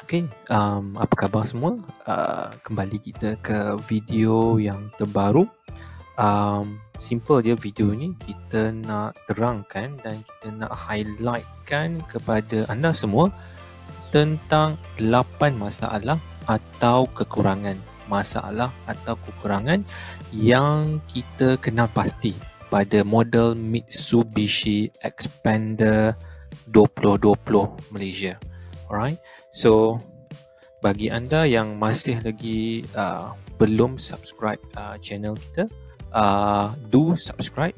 Okay, apa khabar semua? Kembali kita ke video yang terbaru. Simple je video ni, kita nak terangkan dan kita nak highlightkan kepada anda semua tentang 8 masalah atau kekurangan yang kita kenal pasti pada model Mitsubishi Xpander 2020 Malaysia. Alright, so bagi anda yang masih lagi belum subscribe channel kita, do subscribe,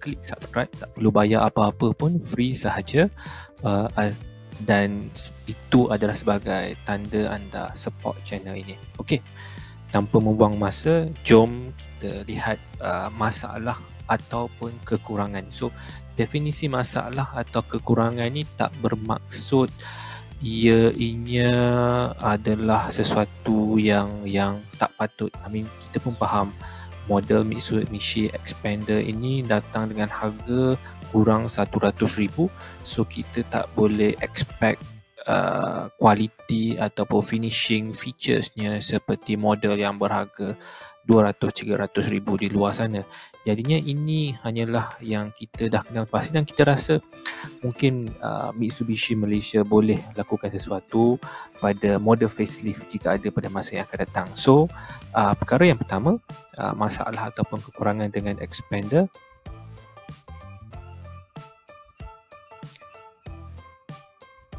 klik subscribe, tak perlu bayar apa-apa pun, free sahaja, dan itu adalah sebagai tanda anda support channel ini. Okey, tanpa membuang masa, jom kita lihat masalah ataupun kekurangan. So, definisi masalah atau kekurangan ni tak bermaksud ianya adalah sesuatu yang tak patut. Kita pun faham model Mitsubishi Xpander ini datang dengan harga kurang 100,000, so kita tak boleh expect quality ataupun finishing featuresnya seperti model yang berharga 200-300,000 di luar sana. Jadinya ini hanyalah yang kita dah kenal pasti dan kita rasa mungkin Mitsubishi Malaysia boleh lakukan sesuatu pada model facelift jika ada pada masa yang akan datang. So, perkara yang pertama, masalah ataupun kekurangan dengan Xpander.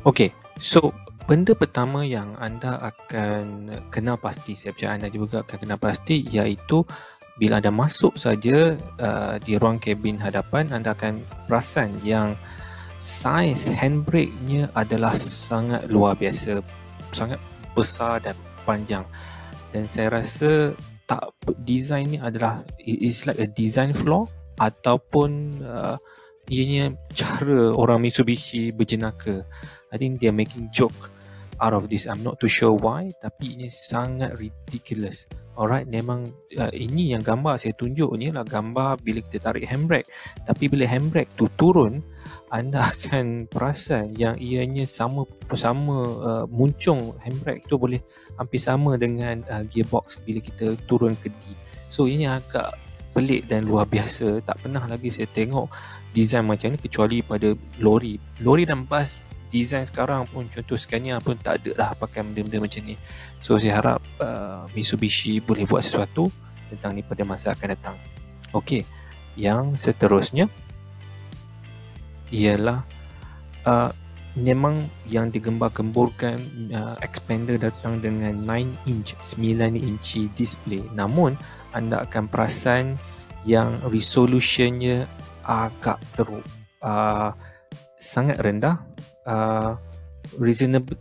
Okey, so benda pertama yang anda akan kenal pasti, saya percaya anda juga akan kenal pasti, iaitu bila anda masuk saja di ruang kabin hadapan, anda akan perasan yang saiz handbrake-nya adalah sangat luar biasa, sangat besar dan panjang. Dan saya rasa design ni adalah, it's like a design flaw ataupun ianya cara orang Mitsubishi berjenaka. I think they are making joke out of this. I'm not too sure why, tapi ini sangat ridiculous. Alright, memang ini yang gambar saya tunjuk ni adalah gambar bila kita tarik handbrake. Tapi bila handbrake tu turun, anda akan perasan yang ianya sama muncung handbrake tu boleh hampir sama dengan gearbox bila kita turun ke D. So ini agak pelik dan luar biasa. Tak pernah lagi saya tengok design macam ni kecuali pada lori dan bas. Design sekarang pun, contoh Scania pun tak ada lah pakai benda-benda macam ni. So saya harap Mitsubishi boleh buat sesuatu tentang ni pada masa akan datang. Okey, yang seterusnya ialah memang yang digembar-gemburkan Xpander datang dengan 9 inci display. Namun anda akan perasan yang resolutionnya agak teruk, sangat rendah,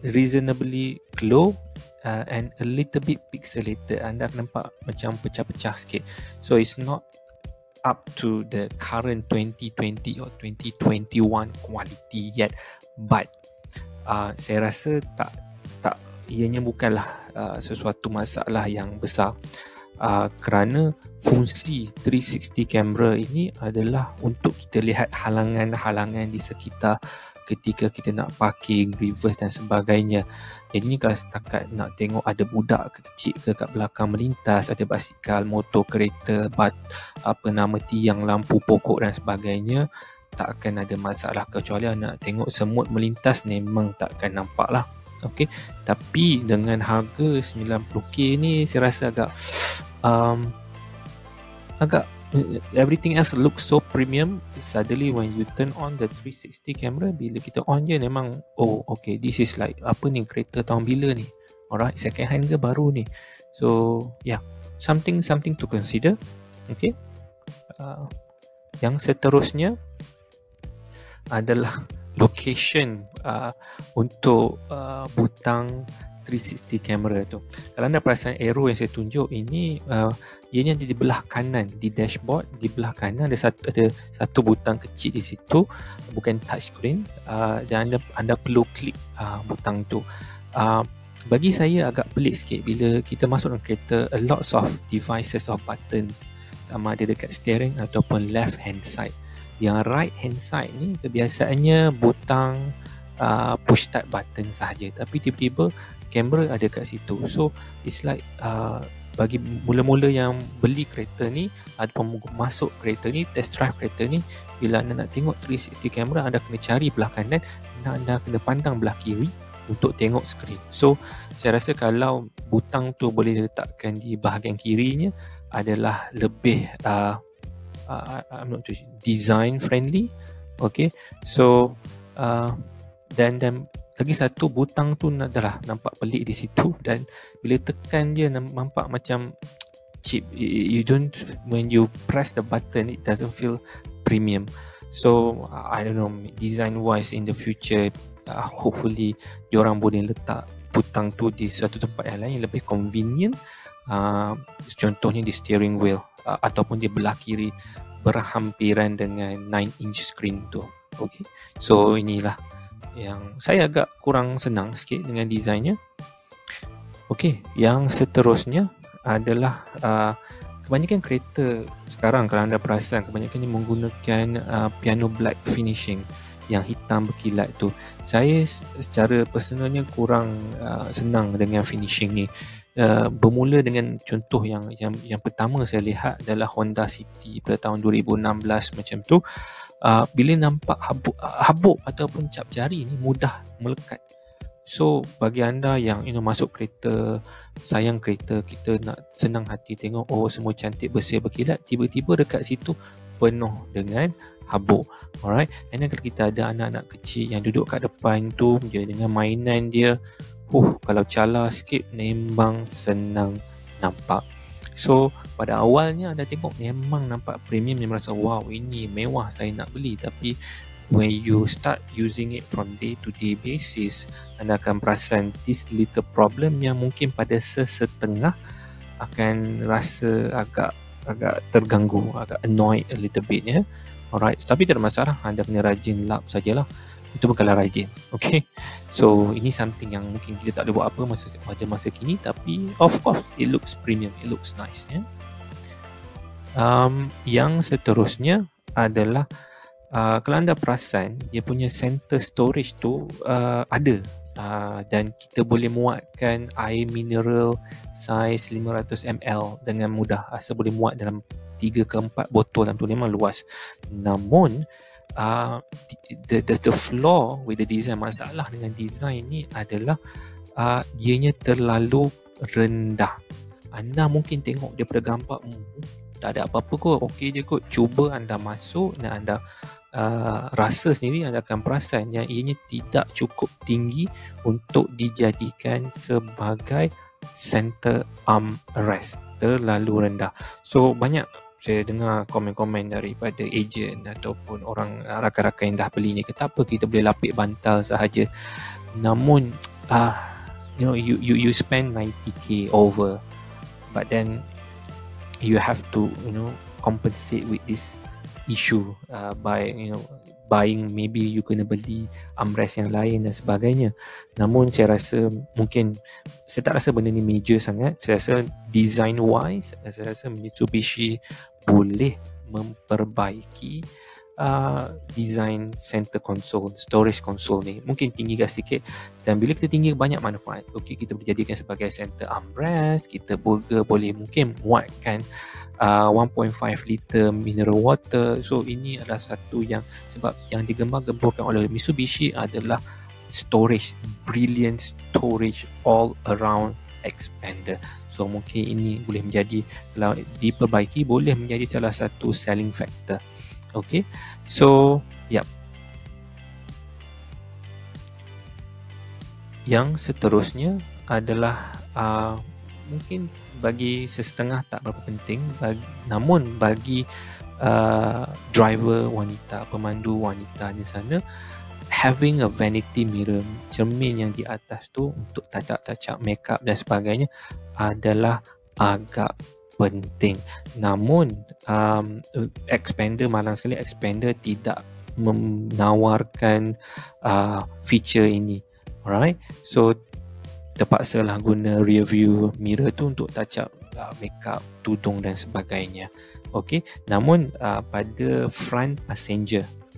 reasonably low, and a little bit pixelated. Anda akan nampak macam pecah-pecah sikit. So it's not up to the current 2020 or 2021 quality yet, but saya rasa tak ianya bukanlah sesuatu masalah yang besar, kerana fungsi 360 kamera ini adalah untuk kita lihat halangan-halangan di sekitar ketika kita nak parking, reverse dan sebagainya. Jadi ni kalau setakat nak tengok ada budak kecil ke kat belakang melintas, ada basikal, motor, kereta, tiang, lampu pokok dan sebagainya, tak akan ada masalah. Kecuali nak tengok semut melintas, memang tak akan nampak lah. Okay. Tapi dengan harga 90k ni, saya rasa agak everything else looks so premium. Suddenly when you turn on the 360 camera, bila kita on je memang, oh okay, this is like kereta tahun bila ni, alright, second hand ke baru ni. So yeah, something to consider. Okay, yang seterusnya adalah location untuk butang 360 kamera tu. Kalau anda perasan arrow yang saya tunjuk ini, ianya di belah kanan di dashboard, di belah kanan ada satu butang kecil di situ, bukan touchscreen, dan anda perlu klik butang tu. Bagi saya agak pelik sikit bila kita masuk dalam kereta, a lots of devices or buttons, sama ada dekat steering ataupun left hand side. Yang right hand side ni kebiasaannya butang push start button sahaja, tapi tiba-tiba kamera ada kat situ. So it's like bagi mula-mula yang beli kereta ni ataupun masuk kereta ni, test drive kereta ni, bila anda nak tengok 360 kamera, anda kena cari belah kanan, anda kena pandang belah kiri untuk tengok skrin. So saya rasa kalau butang tu boleh diletakkan di bahagian kirinya adalah lebih I'm not sure, design friendly. Okay, so dan lagi satu, butang tu adalah nampak pelik di situ, dan bila tekan je nampak macam cheap. You don't, when you press the button, it doesn't feel premium. So I don't know, design wise in the future, hopefully diorang boleh letak butang tu di suatu tempat yang lain yang lebih convenient. Contohnya di steering wheel, ataupun di belah kiri berhampiran dengan 9-inch screen tu. Okay, so inilah yang saya agak kurang senang sikit dengan desainnya. Okey, yang seterusnya adalah kebanyakan kereta sekarang, kalau anda perasan, kebanyakan ni menggunakan piano black finishing yang hitam berkilat tu. Saya secara personalnya kurang senang dengan finishing ni. Bermula dengan contoh yang pertama saya lihat adalah Honda City pada tahun 2016 macam tu. Bila nampak habuk ataupun cap jari ni mudah melekat. So bagi anda yang masuk kereta, sayang kereta, kita nak senang hati tengok semua cantik, bersih, berkilat, tiba-tiba dekat situ penuh dengan habuk. Alright, and then kalau kita ada anak-anak kecil yang duduk kat depan tu je dengan mainan dia, kalau calar sikit memang senang nampak. So pada awalnya anda tengok memang nampak premium, memang rasa wow, ini mewah, saya nak beli. Tapi when you start using it from day to day basis, anda akan perasan this little problem yang mungkin pada sesetengah akan rasa agak terganggu, agak annoyed a little bit ya. Alright, tapi tidak masalah, anda kena rajin lap sajalah. Itu bukanlah rajin. Okay, so ini something yang mungkin kita tak boleh buat apa pada masa kini, tapi of course it looks premium, it looks nice ya. Yang seterusnya adalah kalau anda perasan, dia punya center storage tu ada, dan kita boleh muatkan air mineral saiz 500 ml dengan mudah. Asal boleh muat dalam 3 ke 4 botol dalam tu, memang luas. Namun the flaw with the design, masalah dengan design ni adalah ianya terlalu rendah. Anda mungkin tengok daripada gambar tak ada apa-apa kot, okey je kot. Cuba anda masuk dan anda rasa sendiri, anda akan perasan yang ianya tidak cukup tinggi untuk dijadikan sebagai center armrest, terlalu rendah. So banyak saya dengar komen-komen daripada ejen ataupun orang rakan-rakan yang dah beli ni, kata apa kita boleh lapik bantal sahaja. Namun you spend 90k over, but then you have to compensate with this issue by buying, maybe you kena beli armrest yang lain dan sebagainya. Namun saya rasa mungkin, saya tak rasa benda ni major sangat. Saya rasa design wise, saya rasa Mitsubishi boleh memperbaiki design center console, storage console ni. Mungkin tinggikan sedikit, dan bila kita tinggi banyak manfaat. Okey, kita boleh jadikan sebagai center armrest, kita boleh mungkin muatkan 1.5 liter mineral water. So ini adalah satu yang, sebab yang digembar-gemburkan oleh Mitsubishi adalah storage, brilliant storage all around expander. So mungkin ini boleh menjadi, kalau diperbaiki, boleh menjadi salah satu selling factor. Okay, so yep. Yang seterusnya adalah mungkin bagi sesetengah tak berapa penting, namun bagi driver wanita, pemandu wanita di sana, having a vanity mirror, cermin yang di atas tu untuk touch-up makeup dan sebagainya adalah agak penting. Namun expander, malang sekali expander tidak menawarkan feature ini. Alright, so terpaksalah guna rear view mirror tu untuk touch up makeup, tudung dan sebagainya. Okay, namun pada front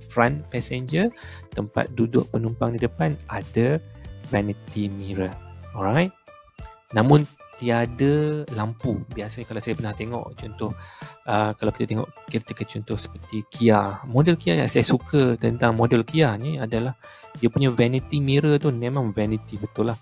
front passenger, tempat duduk penumpang di depan ada vanity mirror. Alright. Namun tiada lampu. Biasanya kalau saya pernah tengok contoh, kalau kita tengok kereta contoh seperti Kia, model Kia yang saya suka tentang model Kia ni adalah dia punya vanity mirror tu memang vanity betul lah,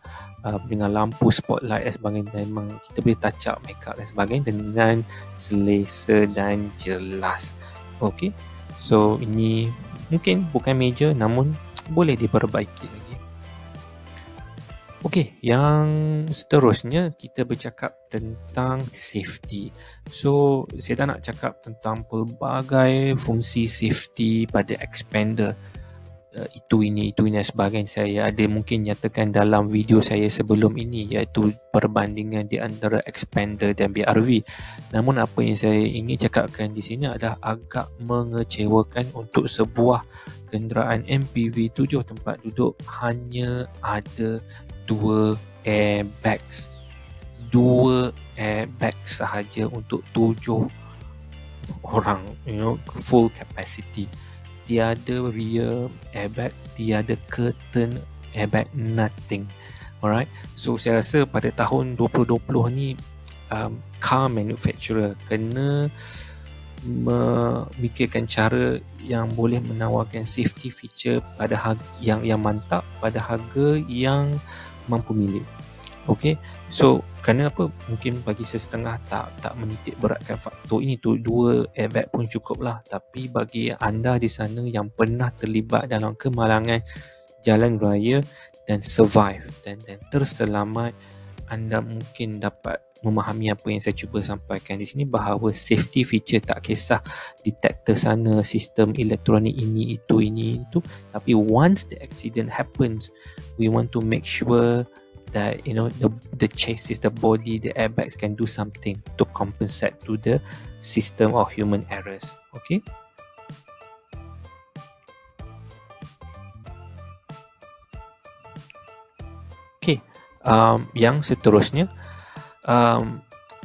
dengan lampu spotlight dan sebagainya. Memang kita boleh touch up makeup dan sebagainya dengan selesa dan jelas. Okay, so ini mungkin bukan major namun boleh diperbaiki lagi. Okey, yang seterusnya kita bercakap tentang safety. So, saya tak nak cakap tentang pelbagai fungsi safety pada expander. Itu ini dan sebagainya. Saya ada mungkin nyatakan dalam video saya sebelum ini, iaitu perbandingan di antara expander dan BRV. Namun apa yang saya ingin cakapkan di sini adalah agak mengecewakan untuk sebuah kenderaan MPV 7 tempat duduk hanya ada 2 airbags. 2 airbags sahaja untuk 7 orang, full capacity. Tiada rear airbag, tiada curtain airbag, nothing. Alright, so saya rasa pada tahun 2020 ni car manufacturer kena memikirkan cara yang boleh menawarkan safety feature pada harga yang mantap pada harga yang mampu milik. Okay, so kerana apa? Mungkin bagi sesetengah tak menitik beratkan faktor ini tu, 2 airbag pun cukup lah. Tapi bagi anda di sana yang pernah terlibat dalam kemalangan jalan raya dan survive dan terselamat, anda mungkin dapat memahami apa yang saya cuba sampaikan di sini, bahawa safety feature tak kisah detector sana, sistem elektronik ini itu, tapi once the accident happens, we want to make sure that the chassis, the body, the airbags can do something to compensate to the system of human errors. Okay. Okay. Yang seterusnya,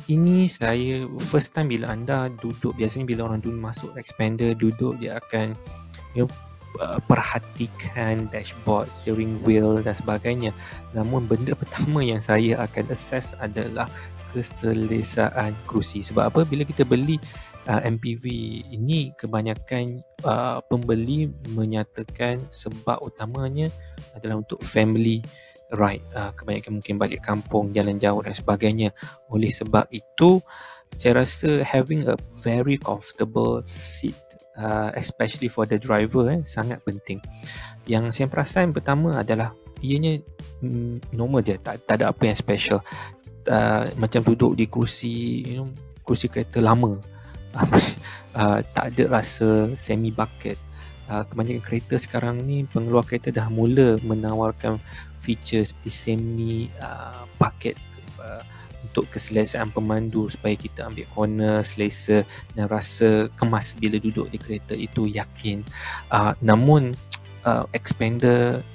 ini saya first time bila anda duduk, biasanya bila orang dulu masuk expander duduk, dia akan perhatikan dashboard, steering wheel dan sebagainya. Namun benda pertama yang saya akan assess adalah keselesaan kerusi. Sebab apa? Bila kita beli MPV ini, kebanyakan pembeli menyatakan sebab utamanya adalah untuk family ride. Kebanyakan mungkin balik kampung, jalan jauh dan sebagainya. Oleh sebab itu, saya rasa having a very comfortable seat, especially for the driver, sangat penting. Yang saya perasan pertama adalah ianya normal je, tak ada apa yang special. Macam duduk di kerusi kereta lama. Tak ada rasa semi bucket. Kebanyakan kereta sekarang ni, pengeluar kereta dah mula menawarkan feature seperti semi bucket untuk keselesaan pemandu, supaya kita ambil corner selesa dan rasa kemas bila duduk di kereta itu, yakin. Namun expander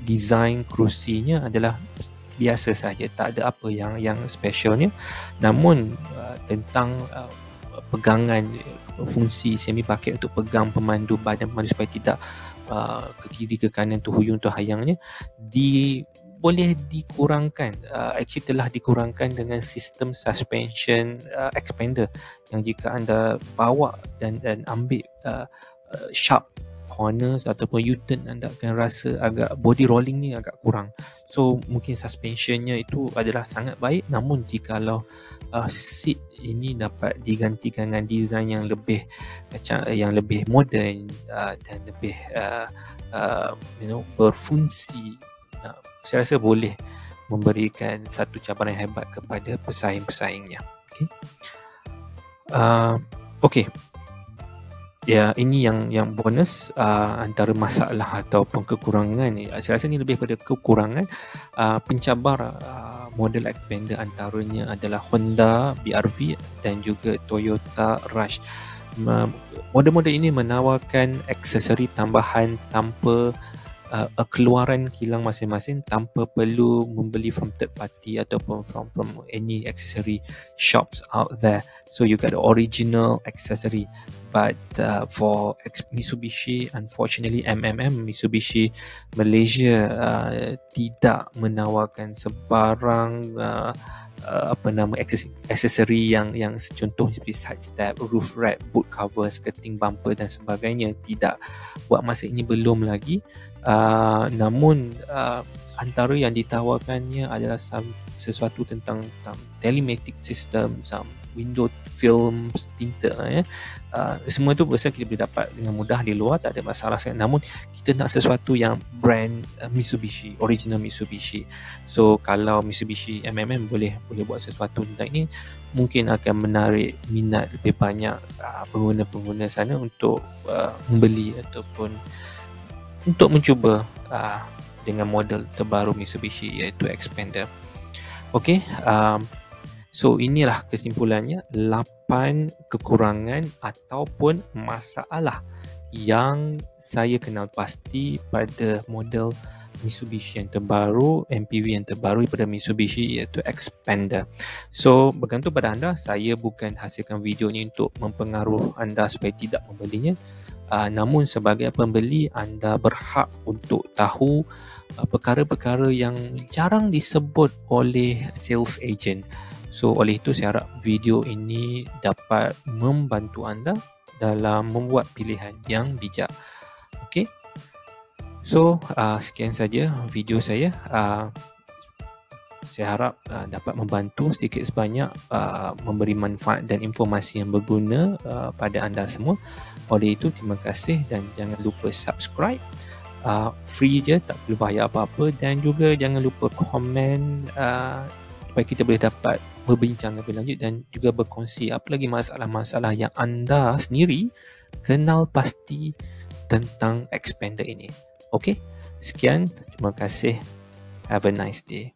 design kerusinya adalah biasa saja, tak ada apa yang specialnya. Namun tentang pegangan, fungsi semi bucket untuk pegang pemandu, badan pemandu supaya tidak ke kiri ke kanan, tuhuyung hayangnya, boleh dikurangkan. Actually telah dikurangkan dengan sistem suspension expander, yang jika anda bawa dan ambil sharp corners ataupun U-turn, anda akan rasa agak body rolling ni agak kurang. So mungkin suspensionnya itu adalah sangat baik. Namun jikalau seat ini dapat digantikan dengan design yang lebih modern dan lebih berfungsi, saya rasa boleh memberikan satu cabaran hebat kepada pesaing-pesaingnya. Okay. Ya, ini yang bonus antara masalah ataupun kekurangan. Saya rasa ini lebih pada kekurangan. Pencabar model expander antaranya adalah Honda BRV dan juga Toyota Rush. Model-model ini menawarkan aksesori tambahan tanpa keluaran kilang masing-masing, tanpa perlu membeli from third party ataupun from any accessory shops out there. So you got the original accessory. but for Mitsubishi, unfortunately Mitsubishi Malaysia tidak menawarkan sebarang aksesori yang contoh seperti side step, roof rack, boot cover, skirting bumper dan sebagainya. Tidak, buat masa ini belum lagi. Namun antara yang ditawarkannya adalah sesuatu tentang telematic system, window film tinta semua itu biasa kita boleh dapat dengan mudah di luar, tak ada masalah sangat. Namun kita nak sesuatu yang brand Mitsubishi, original Mitsubishi. So kalau Mitsubishi boleh buat sesuatu tentang ini, mungkin akan menarik minat lebih banyak pengguna-pengguna sana untuk membeli ataupun untuk mencuba dengan model terbaru Mitsubishi, iaitu Xpander. Okey, so inilah kesimpulannya 8 kekurangan ataupun masalah yang saya kenal pasti pada model Mitsubishi yang terbaru, MPV yang terbaru daripada Mitsubishi, iaitu Xpander. So bergantung pada anda, saya bukan hasilkan video ni untuk mempengaruhi anda supaya tidak membelinya. Namun sebagai pembeli, anda berhak untuk tahu perkara-perkara yang jarang disebut oleh sales agent. So oleh itu saya harap video ini dapat membantu anda dalam membuat pilihan yang bijak. Okey. So sekian saja video saya. Saya harap dapat membantu sedikit sebanyak, memberi manfaat dan informasi yang berguna pada anda semua. Oleh itu, terima kasih dan jangan lupa subscribe. Free je, tak perlu bayar apa-apa, dan juga jangan lupa komen supaya kita boleh dapat berbincang lebih lanjut dan juga berkongsi apa lagi masalah-masalah yang anda sendiri kenal pasti tentang Xpander ini. Okey, sekian, terima kasih. Have a nice day.